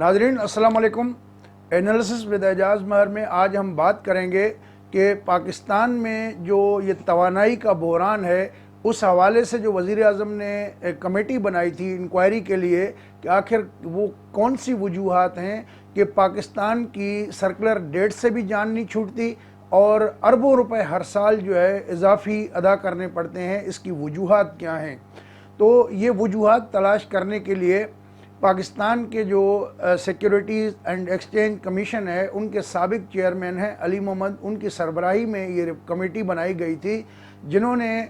नाजरीन अस्सलाम वालेकुम। एनालिसिस विद एजाज महर में आज हम बात करेंगे कि पाकिस्तान में जो ये तवानाई का बहरान है, उस हवाले से जो वज़ीर आज़म ने एक कमेटी बनाई थी इंक्वायरी के लिए कि आखिर वो कौन सी वजूहात हैं कि पाकिस्तान की सर्कुलर डेट से भी जान नहीं छूटती और अरबों रुपए हर साल जो है इजाफी अदा करने पड़ते हैं। इसकी वजूहात क्या हैं? तो ये वजूहात तलाश करने के लिए पाकिस्तान के जो सिक्योरिटीज़ एंड एक्सचेंज कमीशन है, उनके साबिक चेयरमैन हैं अली मोहम्मद, उनकी सरबराही में ये कमेटी बनाई गई थी, जिन्होंने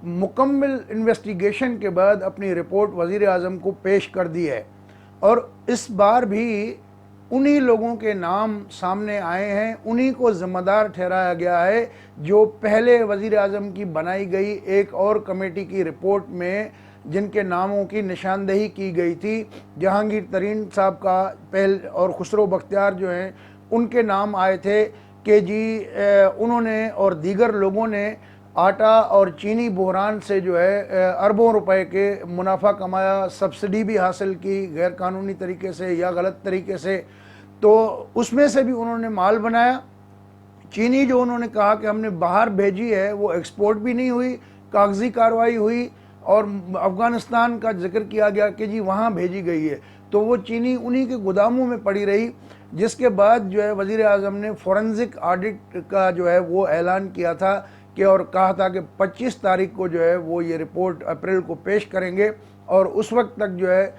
मुकम्मल इन्वेस्टिगेशन के बाद अपनी रिपोर्ट वज़ीर आज़म को पेश कर दी है। और इस बार भी उन्हीं लोगों के नाम सामने आए हैं, उन्हीं को ज़िम्मेदार ठहराया गया है जो पहले वज़ीर आज़म की बनाई गई एक और कमेटी की रिपोर्ट में जिनके नामों की निशानदेही की गई थी। जहांगीर तरीन साहब का पहल और खुसरो बख्तियार जो हैं उनके नाम आए थे कि जी उन्होंने और दीगर लोगों ने आटा और चीनी बहरान से जो है अरबों रुपए के मुनाफा कमाया, सब्सिडी भी हासिल की गैर कानूनी तरीके से या गलत तरीके से। तो उसमें से भी उन्होंने माल बनाया। चीनी जो उन्होंने कहा कि हमने बाहर भेजी है, वो एक्सपोर्ट भी नहीं हुई, कागजी कार्रवाई हुई और अफ़गानिस्तान का जिक्र किया गया कि जी वहाँ भेजी गई है, तो वो चीनी उन्हीं के गोदामों में पड़ी रही। जिसके बाद जो है वज़ीर आज़म ने फॉरेंसिक ऑडिट का जो है वो ऐलान किया था कि और कहा था कि 25 तारीख को जो है वो ये रिपोर्ट अप्रैल को पेश करेंगे और उस वक्त तक जो है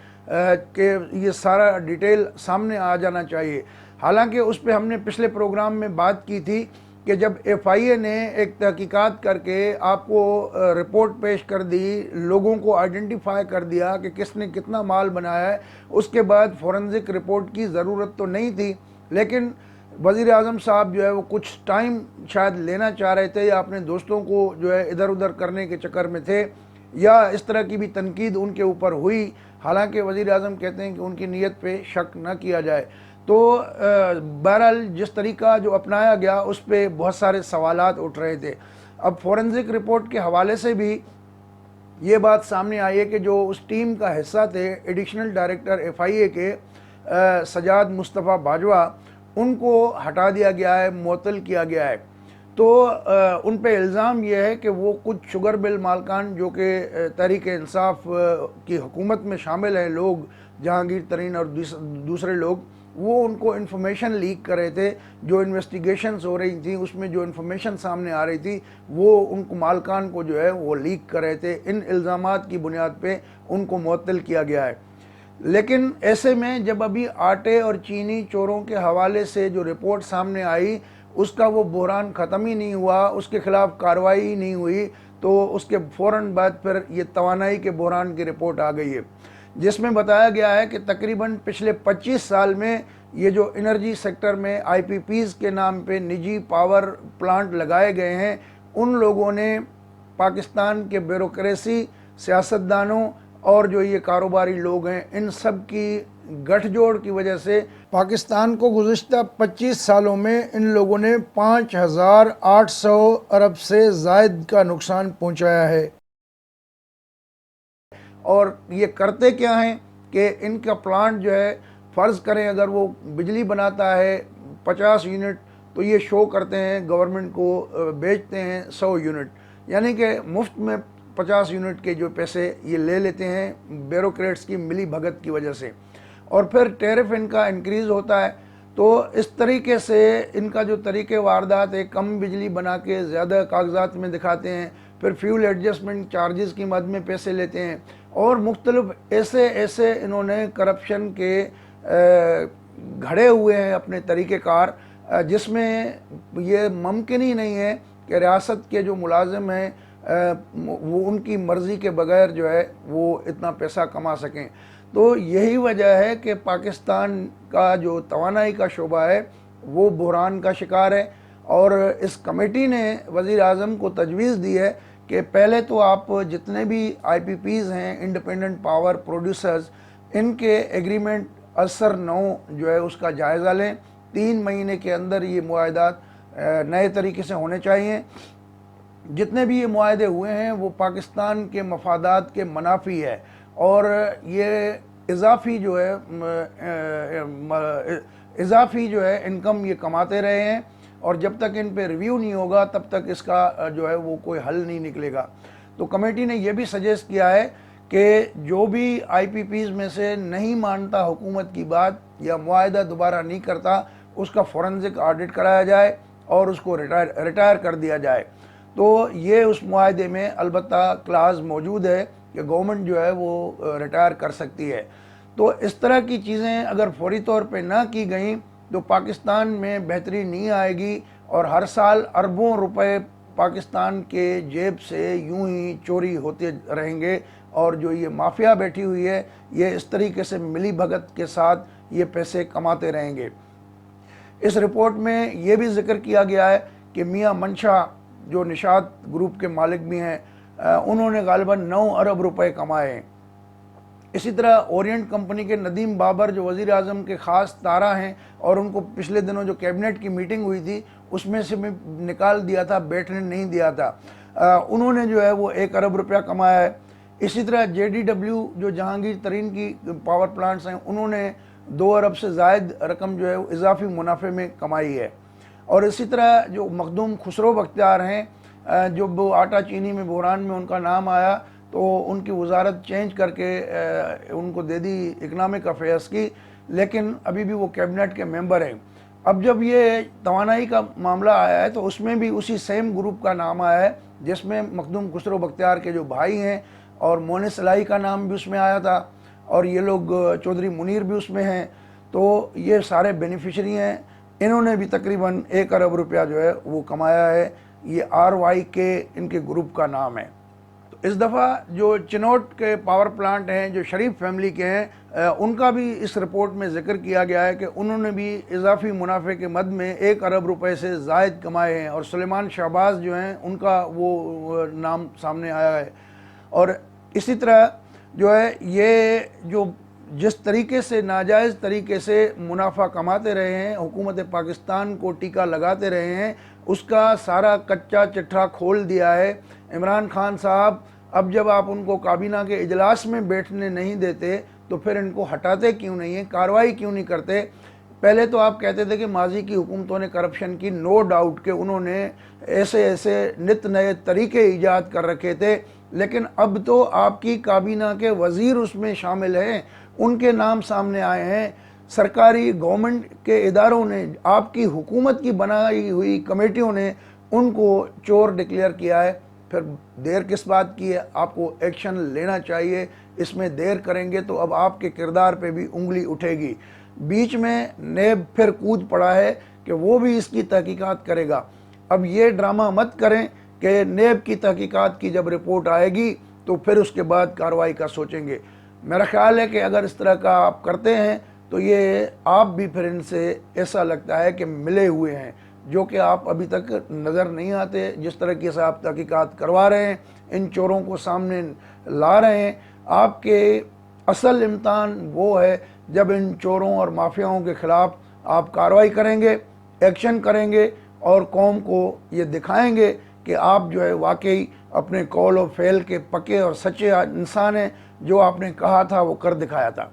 कि ये सारा डिटेल सामने आ जाना चाहिए। हालांकि उस पर हमने पिछले प्रोग्राम में बात की थी कि जब FIA ने एक तहकीकात करके आपको रिपोर्ट पेश कर दी, लोगों को आइडेंटिफाई कर दिया कि किसने कितना माल बनाया है, उसके बाद फॉरेंसिक रिपोर्ट की ज़रूरत तो नहीं थी। लेकिन वज़ीर आज़म साहब जो है वो कुछ टाइम शायद लेना चाह रहे थे या अपने दोस्तों को जो है इधर उधर करने के चक्कर में थे, या इस तरह की भी तनकीद उनके ऊपर हुई। हालांकि वज़ीर आज़म कहते हैं कि उनकी नीयत पे शक न किया जाए। तो बहरहाल जिस तरीका जो अपनाया गया उस पर बहुत सारे सवालात उठ रहे थे। अब फॉरेंसिक रिपोर्ट के हवाले से भी ये बात सामने आई है कि जो उस टीम का हिस्सा थे एडिशनल डायरेक्टर FIA के सजाद मुस्तफ़ा बाजवा, उनको हटा दिया गया है, मुअत्तल किया गया है। तो उन पे इल्ज़ाम यह है कि वो कुछ शुगर मिल मालकान जो कि तहरीक इंसाफ की हुकूमत में शामिल हैं लोग, जहांगीर तरीन और दूसरे लोग, वो उनको इन्फॉर्मेशन लीक कर रहे थे। जो इन्वेस्टिगेशंस हो रही थी उसमें जो इन्फॉर्मेशन सामने आ रही थी वो उनको मालकान को जो है वो लीक कर रहे थे। इन इल्ज़ामात की बुनियाद पे उनको मुअत्तल किया गया है। लेकिन ऐसे में जब अभी आटे और चीनी चोरों के हवाले से जो रिपोर्ट सामने आई, उसका वो बहरान ख़त्म ही नहीं हुआ, उसके ख़िलाफ़ कार्रवाई ही नहीं हुई, तो उसके फ़ौरन बाद फिर ये तवानाई के बहरान की रिपोर्ट आ गई है, जिसमें बताया गया है कि तकरीबन पिछले 25 साल में ये जो एनर्जी सेक्टर में IPPs के नाम पे निजी पावर प्लांट लगाए गए हैं, उन लोगों ने पाकिस्तान के ब्यूरोक्रेसी, सियासतदानों और जो ये कारोबारी लोग हैं, इन सब की गठजोड़ की वजह से पाकिस्तान को गुज़िश्ता 25 सालों में इन लोगों ने 5,800 अरब से ज़ायद का नुकसान पहुंचाया है। और ये करते क्या हैं कि इनका प्लांट जो है, फ़र्ज़ करें अगर वो बिजली बनाता है 50 यूनिट, तो ये शो करते हैं गवर्नमेंट को बेचते हैं 100 यूनिट, यानी कि मुफ्त में 50 यूनिट के जो पैसे ये ले लेते हैं ब्यूरोक्रेट्स की मिली भगत की वजह से। और फिर टैरिफ इनका इंक्रीज़ होता है। तो इस तरीके से इनका जो तरीके वारदात है, कम बिजली बना के ज़्यादा कागजात में दिखाते हैं, फिर फ्यूल एडजस्टमेंट चार्जेस की मद में पैसे लेते हैं, और मुख्तलिफ ऐसे ऐसे इन्होंने करप्शन के घड़े हुए हैं अपने तरीक़ेकार, जिसमें ये मुमकिन ही नहीं है कि रियासत के जो मुलाजिम हैं वो उनकी मर्ज़ी के बगैर जो है वो इतना पैसा कमा सकें। तो यही वजह है कि पाकिस्तान का जो तवानाई का शोबा है वो बहरान का शिकार है। और इस कमेटी ने वज़ीर आज़म को तजवीज़ दी है कि पहले तो आप जितने भी IPPs हैं, इंडिपेंडेंट पावर प्रोड्यूसर्स, इनके एग्रीमेंट असर 9 जो है उसका जायज़ा लें। 3 महीने के अंदर ये मुआहदात नए तरीके से होने चाहिए। जितने भी ये मुआहदे हुए हैं वो पाकिस्तान के मफादात के मुनाफी है, और ये اضافی جو ہے انکم یہ کماتے رہے ہیں، اور جب تک ان پہ ریویو نہیں ہوگا تب تک اس کا جو ہے وہ کوئی حل نہیں نکلے گا۔ تو کمیٹی نے یہ بھی سجیسٹ کیا ہے کہ جو بھی آئی پی پیز میں سے نہیں مانتا حکومت کی بات یا معاہدہ دوبارہ نہیں کرتا، اس کا فورنزک آڈٹ کرایا جائے اور اس کو ریٹائر کر دیا جائے۔ تو یہ اس معاہدے میں البتہ کلاز موجود ہے کہ گورنمنٹ جو ہے وہ ریٹائر کر سکتی ہے۔ تو اس طرح کی چیزیں اگر فوری طور پہ نہ کی گئیں تو پاکستان میں بہتری نہیں آئے گی، اور ہر سال اربوں روپے پاکستان کے جیب سے یوں ہی چوری ہوتے رہیں گے، اور جو یہ مافیا بیٹھی ہوئی ہے یہ اس طریقے سے ملی بھگت کے ساتھ یہ پیسے کماتے رہیں گے۔ اس رپورٹ میں یہ بھی ذکر کیا گیا ہے کہ میاں منشا جو نشاط گروپ کے مالک بھی ہیں، انہوں نے غالباً 9 ارب روپے کمائے ہیں۔ اسی طرح اورینٹ کمپنی کے ندیم بابر جو وزیر اعظم کے خاص تارہ ہیں، اور ان کو پچھلے دنوں جو کیبنٹ کی میٹنگ ہوئی تھی اس میں سے بھی نکال دیا تھا، بیٹھنے نہیں دیا تھا، انہوں نے جو ہے وہ 1 ارب روپیہ کمایا ہے۔ اسی طرح جے ڈی ڈبلیو جو جہانگیر ترین کی پاور پلانٹس ہیں، انہوں نے 2 ارب سے زائد رقم جو ہے وہ اضافی منافع میں کمائی ہے۔ اور اسی طرح جو مخدوم خسرو بختیار ہیں، جو وہ آٹا چینی میں بحران میں ان کا نام آیا تو ان کی وزارت چینج کر کے ان کو دے دی اکنامک افیئرس کی، لیکن ابھی بھی وہ کیبنٹ کے ممبر ہیں۔ اب جب یہ توانائی کا معاملہ آیا ہے تو اس میں بھی اسی سیم گروپ کا نام آیا ہے، جس میں مخدوم خسرو بختیار کے جو بھائی ہیں، اور مونس الہی کا نام بھی اس میں آیا تھا، اور یہ لوگ چودھری منیر بھی اس میں ہیں۔ تو یہ سارے بینیفیشری ہیں، انہوں نے بھی تقریباً 1 ارب روپیہ جو ہے وہ کمایا ہے۔ یہ RYK ان کے گروپ کا نام ہے۔ تو اس دفعہ جو چنوٹ کے پاور پلانٹ ہیں جو شریف فیملی کے ہیں، ان کا بھی اس رپورٹ میں ذکر کیا گیا ہے کہ انہوں نے بھی اضافی منافع کے مد میں 1 ارب روپے سے زائد کمائے ہیں، اور سلیمان شہباز جو ہیں ان کا وہ نام سامنے آیا ہے۔ اور اسی طرح جو ہے یہ جو جس طریقے سے ناجائز طریقے سے منافع کماتے رہے ہیں، حکومت پاکستان کو ٹیکہ لگاتے رہے ہیں، اس کا سارا کچا چٹھا کھول دیا ہے عمران خان صاحب۔ اب جب آپ ان کو کابینہ کے اجلاس میں بیٹھنے نہیں دیتے تو پھر ان کو ہٹاتے کیوں نہیں ہیں، کارروائی کیوں نہیں کرتے؟ پہلے تو آپ کہتے تھے کہ ماضی کی حکومتوں نے کرپشن کی، نو ڈاؤٹ کہ انہوں نے ایسے نت نئے طریقے ایجاد کر رکھے تھے، لیکن اب تو آپ کی کابینہ کے وزیر اس میں شامل ہیں، ان کے نام سامنے آئے ہیں۔ سرکاری گورنمنٹ کے اداروں نے، آپ کی حکومت کی بنائی ہوئی کمیٹیوں نے ان کو چور ڈکلیئر کیا ہے۔ پھر دیر کس بات کی ہے؟ آپ کو ایکشن لینا چاہیے۔ اس میں دیر کریں گے تو اب آپ کے کردار پہ بھی انگلی اٹھے گی۔ بیچ میں نیب پھر کود پڑا ہے کہ وہ بھی اس کی تحقیقات کرے گا۔ اب یہ ڈرامہ مت کریں کہ نیب کی تحقیقات کی جب رپورٹ آئے گی تو پھر اس کے بعد کارروائی کا سوچیں گے۔ میرا خیال ہے کہ اگر اس طرح کا آپ کرتے ہیں تو یہ آپ بھی پھر ان سے ایسا لگتا ہے کہ ملے ہوئے ہیں، جو کہ آپ ابھی تک نظر نہیں آتے۔ جس طریقے سے آپ تحقیقات کروا رہے ہیں، ان چوروں کو سامنے لا رہے ہیں، آپ کے اصل امتحان وہ ہے جب ان چوروں اور مافیاؤں کے خلاف آپ کارروائی کریں گے، ایکشن کریں گے، اور قوم کو یہ دکھائیں گے کہ آپ جو ہے واقعی اپنے قول و فعل کے پکے اور سچے انسان ہیں، جو آپ نے کہا تھا وہ کر دکھایا تھا۔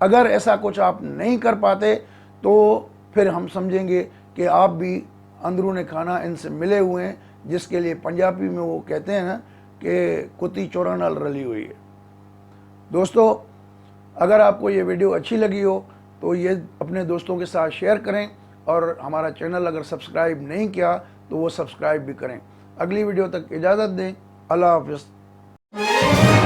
اگر ایسا کچھ آپ نہیں کر پاتے تو پھر ہم سمجھیں گے کہ آپ بھی اندرون کھانا ان سے ملے ہوئے ہیں، جس کے لیے پنجابی میں وہ کہتے ہیں نا کہ کتی چورا نال رلی ہوئی ہے۔ دوستو، اگر آپ کو یہ ویڈیو اچھی لگی ہو تو یہ اپنے دوستوں کے ساتھ شیئر کریں، اور ہمارا چینل اگر سبسکرائب نہیں کیا تو وہ سبسکرائب بھی کریں۔ اگلی ویڈیو تک اجازت دیں۔ اللہ حافظ۔